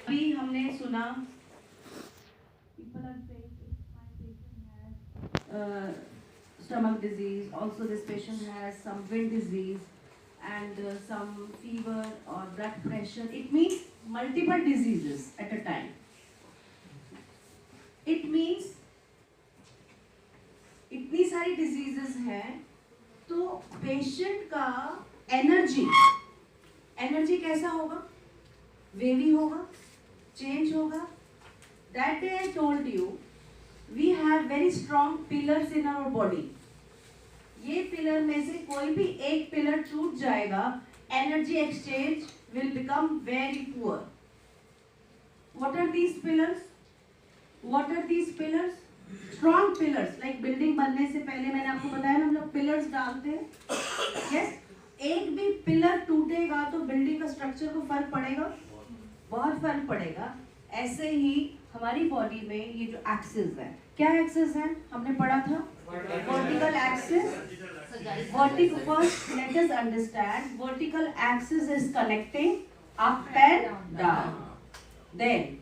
अभी हमने सुना people are saying if my patient has stomach disease, also this patient has some wind disease and some fever or blood pressure. It means multiple diseases at a time. It means इतनी सारी diseases हैं तो patient का energy energy कैसा होगा, wavy होगा, change होगा. That day I told you we have very strong pillars in our body. ये पिलर में से कोई भी एक पिलर टूट जाएगा, energy exchange will become very poor. What are these pillars? What are these pillars? Strong pillars. Like building बनने से पहले मैंने आपको बताया ना, हम लोग पिलर्स डालते हैं. यस, एक भी पिलर टूटेगा तो बिल्डिंग का स्ट्रक्चर को फर्क पड़ेगा, बहुत फर्क पड़ेगा. ऐसे ही हमारी बॉडी में ये जो एक्सिस है, क्या एक्सिस है हमने पढ़ा था? Vertical axis. Vertical, first let us understand, vertical axis is connecting up and down. Then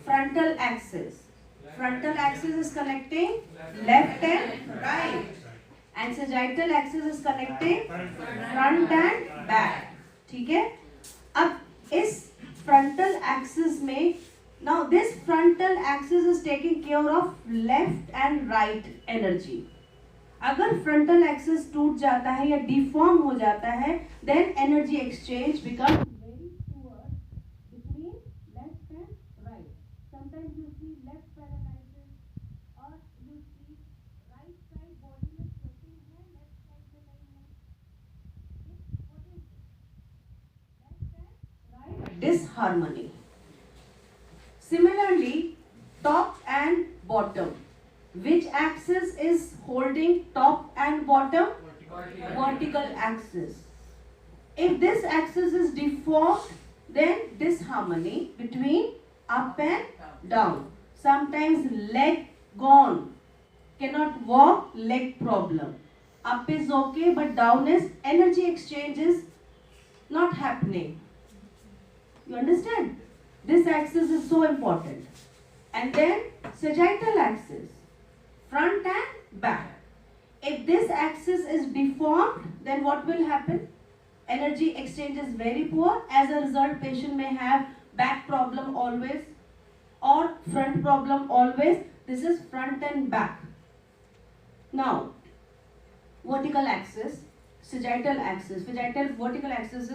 frontal axis. Frontal axis is connecting left and right, and sagittal axis is connecting front and back. ठीक है? अब इस frontal axis में, now this frontal axis is taking care of left and right energy. अगर frontal axis टूट जाता है या deform हो जाता है, then energy exchange becomes very poor between left and right. Sometimes you see left paralysis or you see right side body में sweating है, left side में नहीं है. What is it? Left and right disharmony. Similarly, top and bottom. Which axis is holding top and bottom? Vertical axis. If this axis is deformed, then disharmony between up and down. Sometimes leg gone, cannot walk, leg problem. Up is okay, but down is energy exchange is not happening. You understand? This axis is so important. And then sagittal axis, front and back. If this axis is deformed, then what will happen? Energy exchange is very poor. As a result, patient may have back problem always or front problem always. This is front and back. Now, vertical axis, sagittal axis. Vertical axis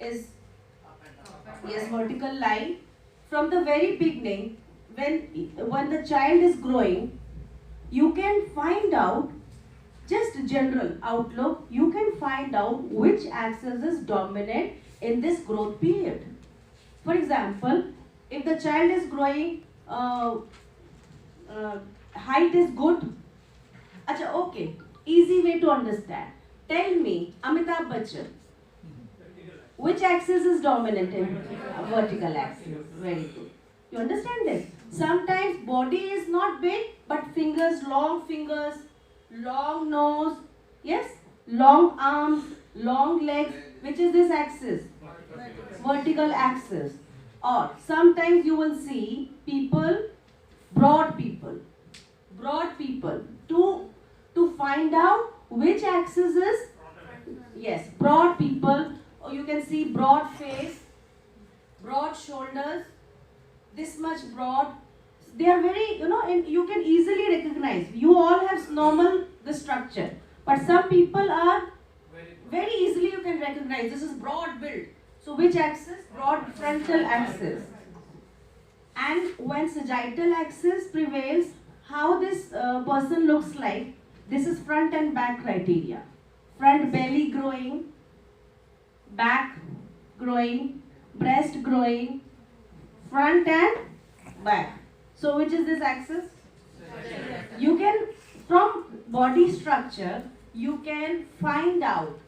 is yes, vertical line. From the very beginning, when the child is growing, you can find out, just general outlook, you can find out which axis is dominant in this growth period. For example, if the child is growing, height is good. Acha, okay, easy way to understand. Tell me, Amitabh Bachchan, which axis is dominant in vertical axis? Very good. You understand this? Sometimes body is not big, but fingers, long nose, yes, long arms, long legs. Which is this axis? Vertical axis. Or sometimes you will see people, broad people. To find out which axis is, yes, broad people. Or you can see broad face, broad shoulders, this much broad. They are very, and you can easily recognize. You all have normal the structure, but some people are very easily you can recognize. This is broad build. So which axis? Broad frontal axis. And when sagittal axis prevails, how this person looks like? This is front and back criteria. Front belly growing, back growing, breast growing, front and back. So which is this axis? You can, from body structure, you can find out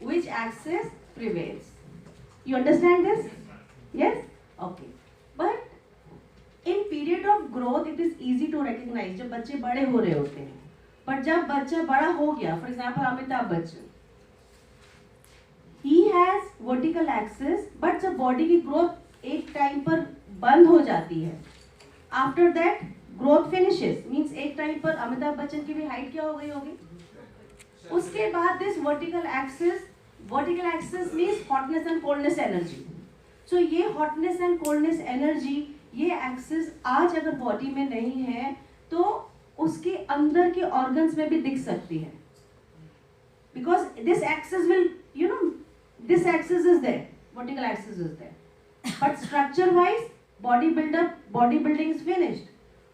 which axis prevails. You understand this? Yes? Okay. But in period of growth, it is easy to recognize. जब बच्चे बड़े हो रहे होते हैं, but जब बच्चा बड़ा हो गया, for example Amitabh Bachchan, he has vertical axis, but जब body की growth एक टाइम पर बंद हो जाती है. After that growth finishes, means एक टाइम पर अमिताभ बच्चन की भी हाइट क्या हो गई होगी. उसके बाद this vertical axis means hotness and coldness energy. So ये हॉटनेस एंड कोल्डनेस एनर्जी, ये एक्सिस आज अगर बॉडी में नहीं है तो उसके अंदर के ऑर्गन्स में भी दिख सकती है. Because this axis will, you know, this axis is there, vertical axis is there, but structure wise body building is finished.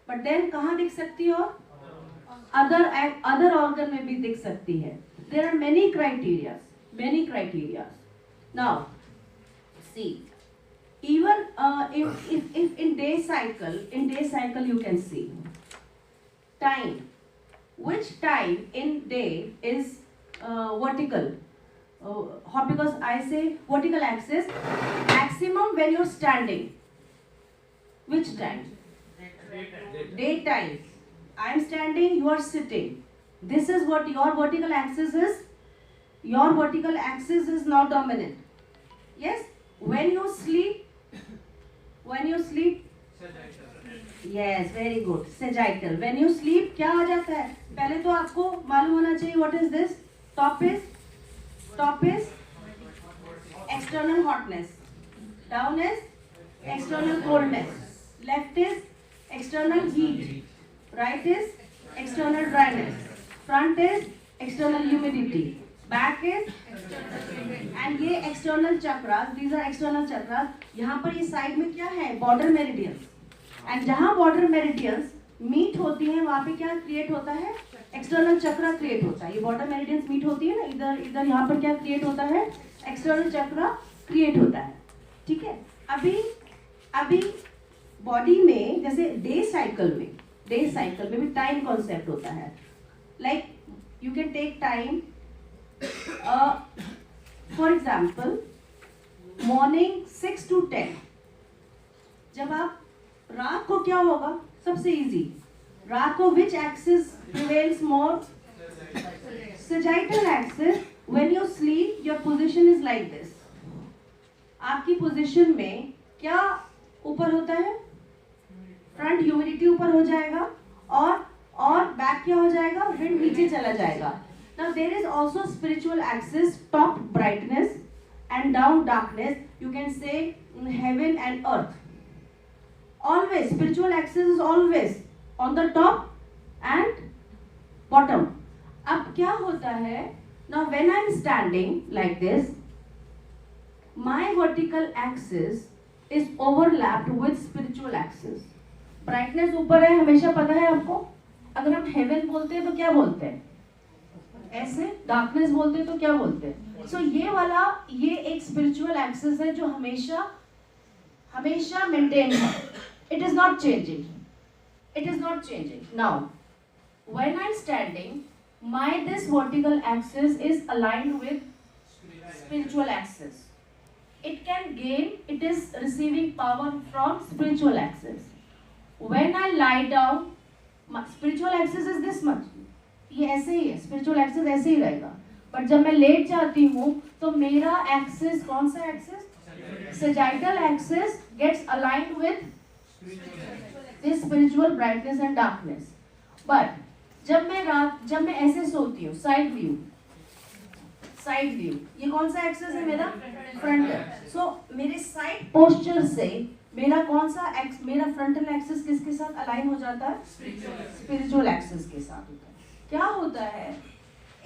But then कहाँ दिख सकती है? और अदर ऑर्गन में भी दिख सकती है. There are many criterias. Now see, even if in day cycle you can see time, which time in day is vertical, because I say vertical axis maximum when you're standing. Which time? Daytime. I'm standing, you are sitting. This is what your vertical axis is. Your vertical axis is not dominant. Yes. When you sleep, yes, very good, sagittal. When you sleep क्या आ जाता है? पहले तो आपको मालूम होना चाहिए what is this? Top is external hotness, down is external coldness, left is external heat, right is external dryness, front is external humidity, back is and ये external chakras, these are external chakras. यहाँ पर ये side में क्या है? Border meridians. And जहाँ border meridians meet होती है वहाँ पे क्या क्रिएट होता है? एक्सटर्नल चक्रा क्रिएट होता है. ये बॉर्डर मेरिडियंस मीट होती है ना, इधर यहाँ पर क्या क्रिएट होता है? एक्सटर्नल चक्रा क्रिएट होता है. ठीक है. अभी बॉडी में जैसे डे साइकिल में भी टाइम कॉन्सेप्ट होता है. Like you can take time, for example morning 6 to 10. जब आप रात को क्या होगा? सबसे इजी, रात को which axis prevails more? Sagittal axis. When you sleep your position is like this. आपकी पोजीशन में क्या ऊपर होता है? फ्रंट ह्यूमिडिटी ऊपर हो जाएगा और बैक क्या हो जाएगा? विंड नीचे चला जाएगा. Now there is also spiritual axis, top brightness and down darkness. You can say heaven and earth. Always spiritual axis is always on the top and bottom. अब क्या होता है? Now when I'm standing like this, my vertical axis is overlapped with spiritual axis. Brightness ऊपर है, हमेशा पता है आपको. अगर हम heaven बोलते हैं तो क्या बोलते हैं? ऐसे. डार्कनेस बोलते हैं तो क्या बोलते हैं? सो ये एक स्पिरिचुअल एक्सिस है जो हमेशा मेंटेन है. It is not changing. Now when I am standing, my this vertical axis is aligned with spiritual axis. It is receiving power from spiritual axis. When I lie down, my spiritual axis is this much. ये ऐसे ही है, spiritual axis ऐसे ही रहेगा. But जब मैं late जाती हूँ तो मेरा एक्सिस, कौन सा axis? Sagittal axis gets aligned with this spiritual brightness and darkness. But जब मैं ऐसे सोती हूँ, साइड व्यू, ये कौन सा एक्सिस है? मेरा फ्रंटल. सो मेरे साइड पोस्चर से मेरा फ्रंटल एक्सिस किसके साथ अलाइन हो जाता है? स्पिरिचुअल एक्सिस के साथ होता है. क्या होता है?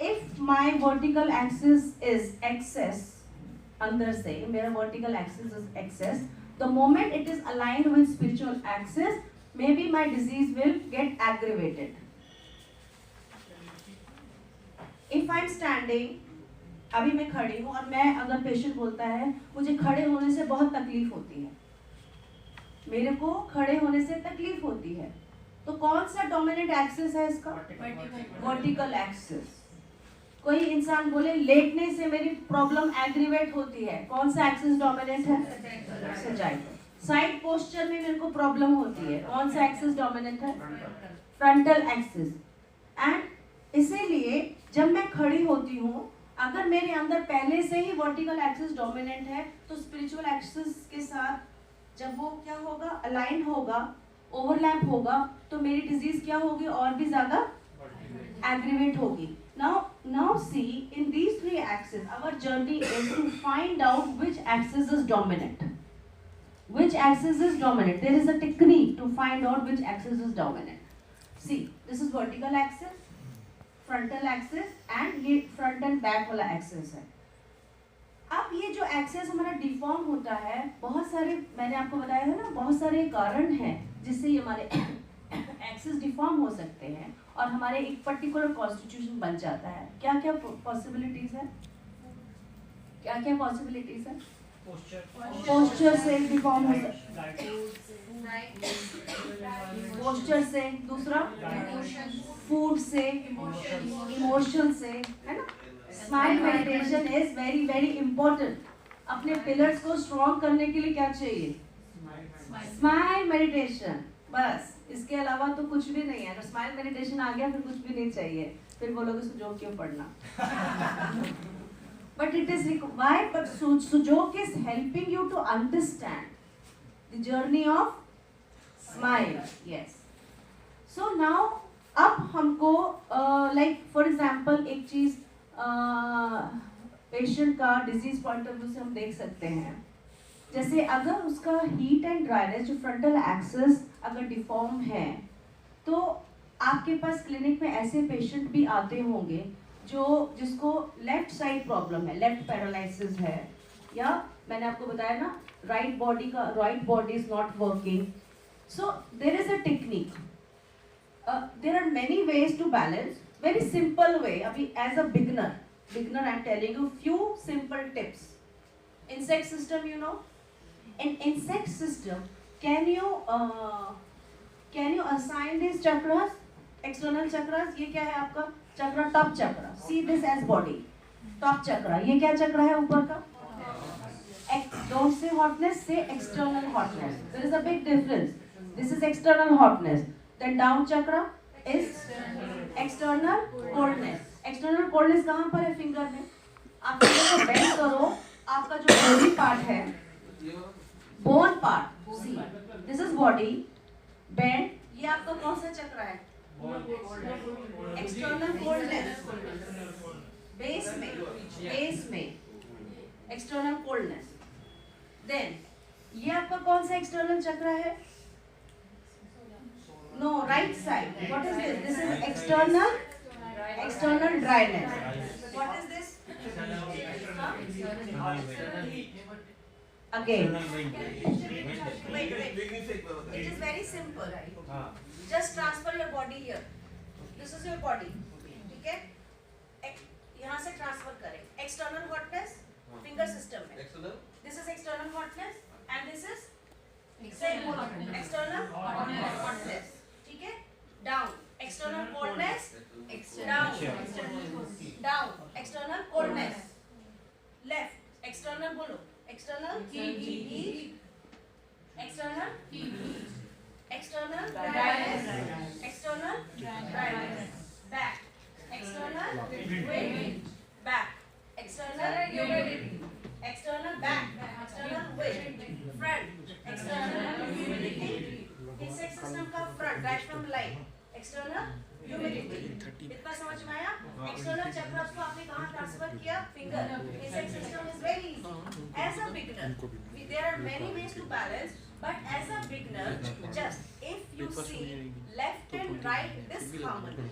If my vertical axis is excess, अंदर से मेरा vertical axis is excess, the moment it is aligned with spiritual axis, maybe my disease will get aggravated. If I am standing, अभी मैं खड़ी हूँ और मैं, अगर पेशेंट बोलता है मुझे खड़े होने से बहुत तकलीफ होती है, मेरे को खड़े होने से तकलीफ होती है, तो कौन सा डोमिनेंट एक्सिस है इसका? Vertical axis. कोई इंसान बोले लेटने से मेरी प्रॉब्लम एग्रीवेट होती है, कौन सा एक्सिस डोमिनेंट है? सजाइटल. साइड पोस्चर में मेरे को प्रॉब्लम होती है, कौन सा एक्सिस डोमिनेंट है? Frontal axis. एंड इसीलिए जब मैं खड़ी होती हूँ, अगर मेरे अंदर पहले से ही वर्टिकल एक्सिस डोमिनेंट है तो स्पिरिचुअल एक्सिस के साथ जब वो क्या होगा, अलाइन होगा, ओवरलैप होगा, तो मेरी डिजीज क्या होगी, और भी ज्यादा एग्रीवेट होगी. Now see, in these three axes, our journey is to find out which axis is dominant. Which axis is dominant? There is a technique to find out which axis is dominant. See, this is vertical axis, frontal axis, and ये front and back वाला axis है. अब ये जो access हमारा deform होता है, बहुत सारे, मैंने आपको बताया था ना, बहुत सारे कारण हैं जिससे ये हमारे एक्सेस डिफॉर्म हो सकते हैं और हमारे एक पर्टिकुलर कॉन्स्टिट्यूशन बन जाता है. क्या क्या पॉसिबिलिटीज है, क्या क्या पॉसिबिलिटीज है? पोस्चर से डिफॉर्म हो सकता है, पोस्चर से, दूसरा फूड से, इमोशन से, है ना. Smile meditation is very very important. अपने पिलर्स को स्ट्रॉन्ग करने के लिए क्या चाहिए? Smile meditation. बस, इसके अलावा तो कुछ भी नहीं है. अगर स्माइल मेडिटेशन आ गया फिर कुछ भी नहीं चाहिए. फिर बोलोगे सुजोग क्यों पढ़ना? But it is why? But Sujok is helping you to understand the journey of smile. Yes. So now, अब हमको like for example एक चीज पेशेंट का डिजीज पॉइंट ऑफ व्यू से हम देख सकते हैं. जैसे अगर उसका हीट एंड ड्राइनेस, जो फ्रंटल एक्सिस अगर डिफॉर्म है, तो आपके पास क्लिनिक में ऐसे पेशेंट भी आते होंगे जिसको लेफ्ट साइड प्रॉब्लम है, लेफ्ट पैरालिसिस है, या मैंने आपको बताया ना, right body is not working. So there is a technique, there are many ways to balance. Very simple way. अभी as a beginner I am telling you few simple tips. Insect system, you know. In insect system, can you assign these chakras, external chakras? ये क्या है आपका chakra? Top chakra. See this as body. Top chakra. ये क्या चक्रा है ऊपर का? Don't say hotness, say external hotness. There is a big difference. This is external hotness. Then down chakra is external coldness. External coldness कहाँ पर है? फिंगर में. आप फिंगर को बेंड करो, आपका जो बॉडी पार्ट है, bone part, see this is body, bend, ये आपका कौन सा चक्र है? External coldness. बेस में एक्सटर्नल कोल्डनेस. देन ये आपका कौन सा एक्सटर्नल चक्र है? No, right side. What is this? This is external dryness. What is this? Again, wait. It is very simple. Just transfer your body here. This is your body. ठीक है? यहाँ से transfer करें. External hotness, finger system में. This is external hotness and this is same external hotness. ठीक है? Down. External coldness. Down. External coldness. Left. External बोलो. External heat. External heat. External dryness. External dryness. Back. External wind. Back. External humidity. External back. External wind. Front. External humidity. Insect system का front. Diaphragm line. External humidity. इतना समझ में आया? External chakras को आपने कहाँ transfer किया? Finger. Insect system is very easy. As a beginner, there are many ways to balance, but as a beginner, just if you see left and right disharmony.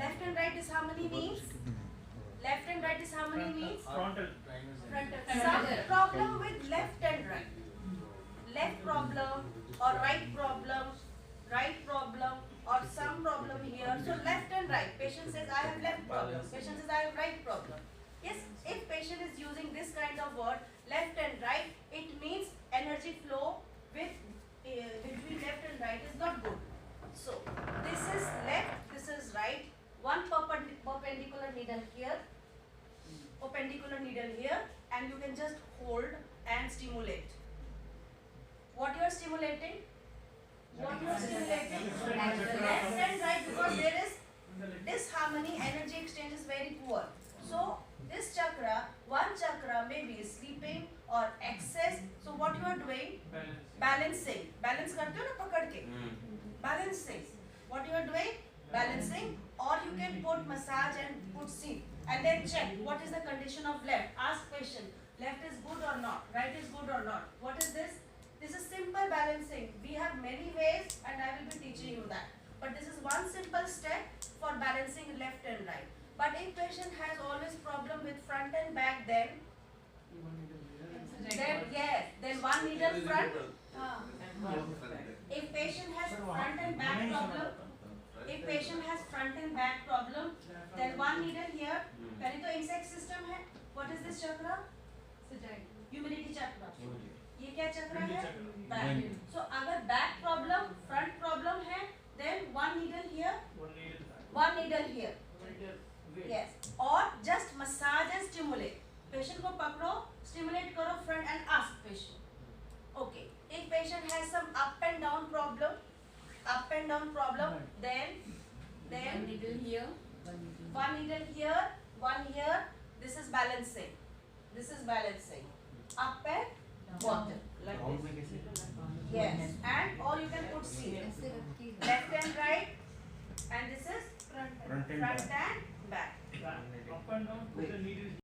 Left and right disharmony means? Left and right disharmony means? Frontal. Some problem with left and right. Left problem or right problem or some problem here. So left and right. Patient says I have left problem. Patient says I have right problem. Yes, if patient is using this kind of word, left and right, it means energy flow between left and right is not good. So this is left, this is right. One perpendicular needle here, and you can just hold and stimulate. What you are stimulating? Left and right, because there is disharmony, energy exchange is very poor. So this chakra, one chakra may be sleeping or excess. So what you are are doing? Balancing. Balance करते हो ना पकड़ के. Balancing. What you are doing? Balancing. Or you can put massage and put seat. And then check what is the condition of left. Ask question. Left is good or not? Right is good or not? What is this? This is simple balancing. We have many ways and I will be teaching you that. But this is one simple step for balancing left and right. But if patient has always problem with front and back, then yes, then one needle front. If patient has front and back problem, if patient has front and back problem, then one needle here. पहले तो insect system है. What is this chakra? Humidity chakra. ये क्या चक्र है? Back. So अगर back problem, front problem है, then one needle here, one needle here. Yes. Or just massage and stimulate. Patient को पकड़ो, stimulate करो front and ask patient. Okay. If patient has some up and down problem, then One needle here. one needle here, one here. This is balancing. This is balancing. Up and bottom. Like this. Yes. And or you can put C. Left and right. And this is front and back. Up and down, put the needle